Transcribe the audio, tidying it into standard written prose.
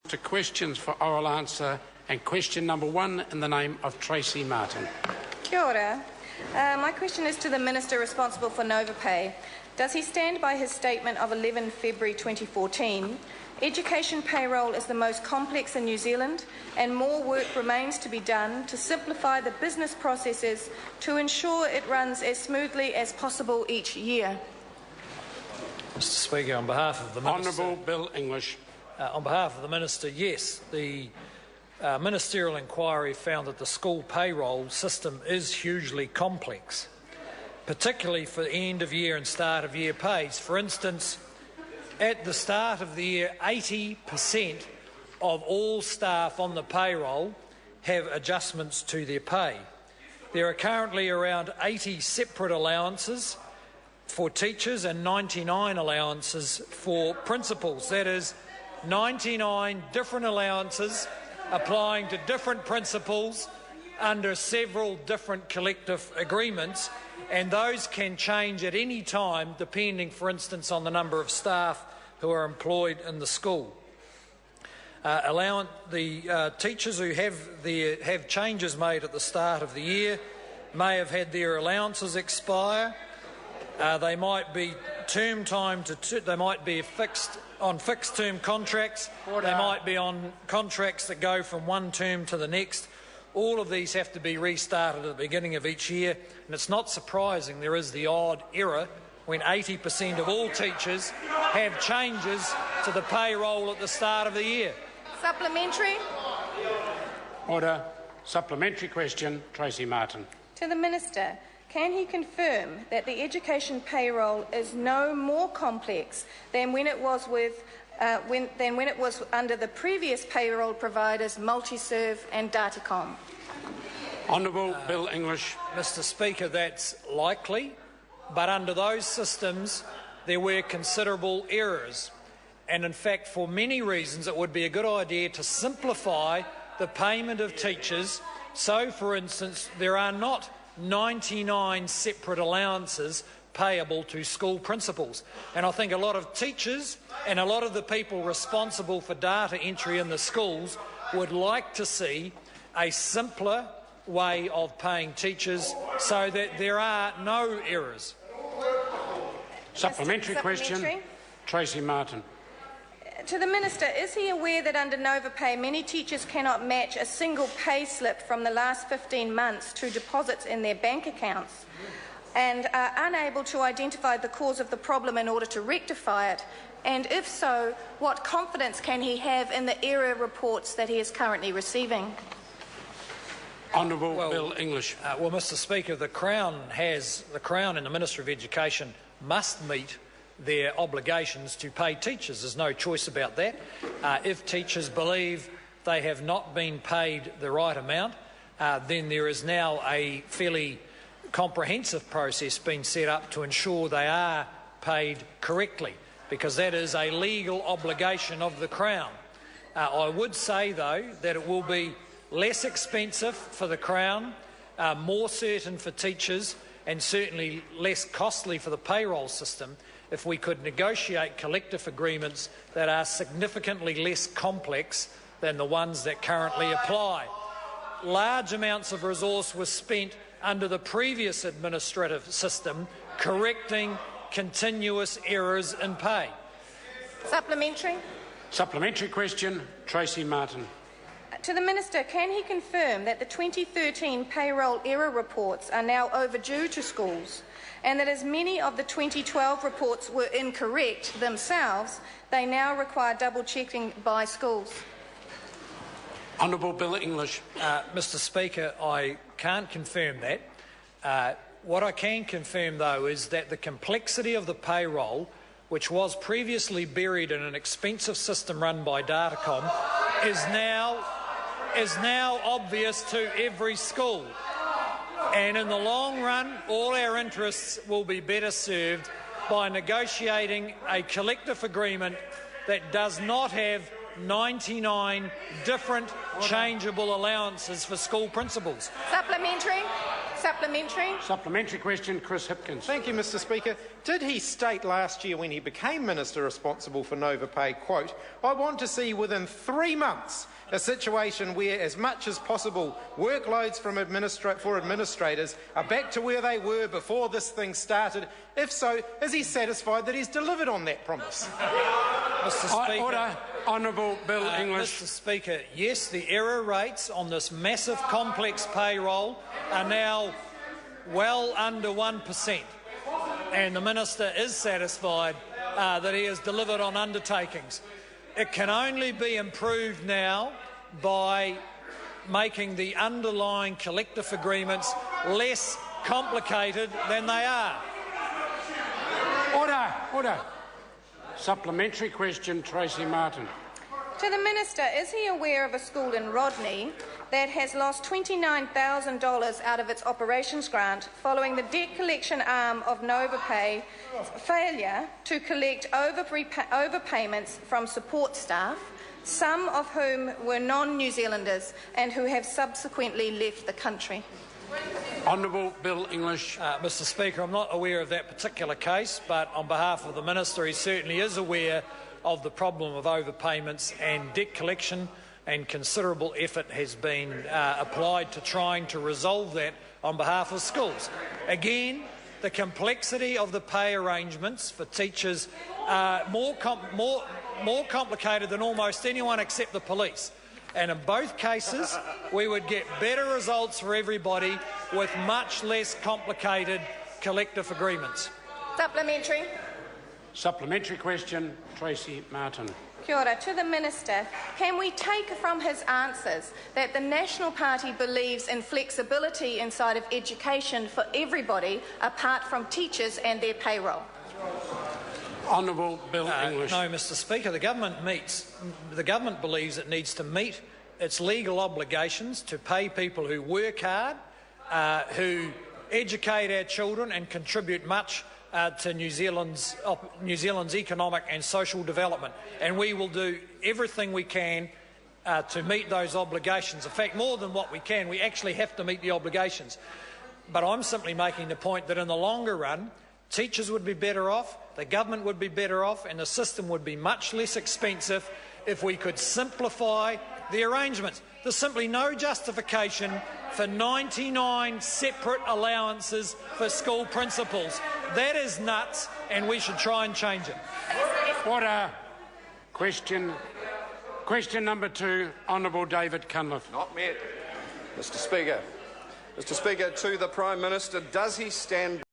To questions for oral answer, and question number 1 in the name of Tracey Martin. Kia ora. My question is to the Minister responsible for Novopay. Does he stand by his statement of 11 February 2014? Education payroll is the most complex in New Zealand, and more work remains to be done to simplify the business processes to ensure it runs as smoothly as possible each year. Mr. Speaker, on behalf of the Minister... Honourable Bill English. On behalf of the Minister, yes, the ministerial inquiry found that the school payroll system is hugely complex, particularly for end-of-year and start-of-year pays. For instance, at the start of the year, 80% of all staff on the payroll have adjustments to their pay. There are currently around 80 separate allowances for teachers and 99 allowances for principals. That is, 99 different allowances applying to different principals under several different collective agreements, and those can change at any time depending, for instance, on the number of staff who are employed in the school. Teachers who have changes made at the start of the year may have had their allowances expire. They might be they might be on fixed-term contracts. Order. They might be on contracts that go from one term to the next. All of these have to be restarted at the beginning of each year, and it's not surprising there is the odd error when 80% of all teachers have changes to the payroll at the start of the year. Supplementary. Order. Supplementary question, Tracey Martin. To the Minister, can he confirm that the education payroll is no more complex than when it was under the previous payroll providers, Multiserve and Datacom? Honourable Bill English. Mr. Speaker, that's likely, but under those systems there were considerable errors. And in fact, for many reasons, it would be a good idea to simplify the payment of teachers. So, for instance, there are not 99 separate allowances payable to school principals. And I think a lot of teachers and a lot of the people responsible for data entry in the schools would like to see a simpler way of paying teachers so that there are no errors. Supplementary question, Tracey Martin. To the Minister, is he aware that under Novopay many teachers cannot match a single pay slip from the last 15 months to deposits in their bank accounts and are unable to identify the cause of the problem in order to rectify it? And if so, what confidence can he have in the error reports that he is currently receiving? Honourable Bill English. Mr. Speaker, the Crown and the Minister of Education must meet their obligations to pay teachers. There's no choice about that. If teachers believe they have not been paid the right amount, then there is now a fairly comprehensive process being set up to ensure they are paid correctly, because that is a legal obligation of the Crown. I would say, though, that it will be less expensive for the Crown, more certain for teachers, and certainly less costly for the payroll system if we could negotiate collective agreements that are significantly less complex than the ones that currently apply. Large amounts of resource were spent under the previous administrative system correcting continuous errors in pay. Supplementary. Supplementary question, Tracey Martin. To the Minister, can he confirm that the 2013 payroll error reports are now overdue to schools, and that as many of the 2012 reports were incorrect themselves, they now require double-checking by schools? Honourable Bill English. Mr. Speaker, I can't confirm that. What I can confirm, though, is that the complexity of the payroll, which was previously buried in an expensive system run by Datacom, is now obvious to every school. And in the long run, all our interests will be better served by negotiating a collective agreement that does not have 99 different changeable allowances for school principals. Supplementary. Supplementary. Supplementary question, Chris Hipkins. Thank you, Mr Speaker. Did he state last year when he became Minister responsible for Novopay, quote, "I want to see within 3 months a situation where, as much as possible, workloads for administrators are back to where they were before this thing started"? If so, is he satisfied that he's delivered on that promise? Mr Speaker. Order. Honourable Bill English. Mr Speaker, yes, the error rates on this massive complex payroll are now well under 1%, and the Minister is satisfied that he has delivered on undertakings. It can only be improved now by making the underlying collective agreements less complicated than they are. Order. Order. Supplementary question, Tracey Martin. To the Minister, is he aware of a school in Rodney that has lost $29,000 out of its operations grant following the debt collection arm of Novopay failure to collect overpayments from support staff, some of whom were non-New Zealanders and who have subsequently left the country? Honourable Bill English. Mr Speaker, I'm not aware of that particular case, but on behalf of the Minister, he certainly is aware of the problem of overpayments and debt collection, and considerable effort has been applied to trying to resolve that on behalf of schools. Again, the complexity of the pay arrangements for teachers are more complicated than almost anyone except the police. And in both cases, we would get better results for everybody with much less complicated collective agreements. Supplementary. Supplementary question, Tracey Martin. Kia ora. To the Minister, can we take from his answers that the National Party believes in flexibility inside of education for everybody apart from teachers and their payroll? Honourable Bill English. No, Mr Speaker. The government believes it needs to meet its legal obligations to pay people who work hard, who educate our children and contribute much to New Zealand's economic and social development. And we will do everything we can to meet those obligations. In fact, more than what we can, we actually have to meet the obligations. But I'm simply making the point that in the longer run, teachers would be better off, the government would be better off, and the system would be much less expensive if we could simplify the arrangements. There's simply no justification for 99 separate allowances for school principals. That is nuts, and we should try and change it. Order. Question number 2, Honourable David Cunliffe. Not met. Mr Speaker. Mr Speaker, to the Prime Minister, does he stand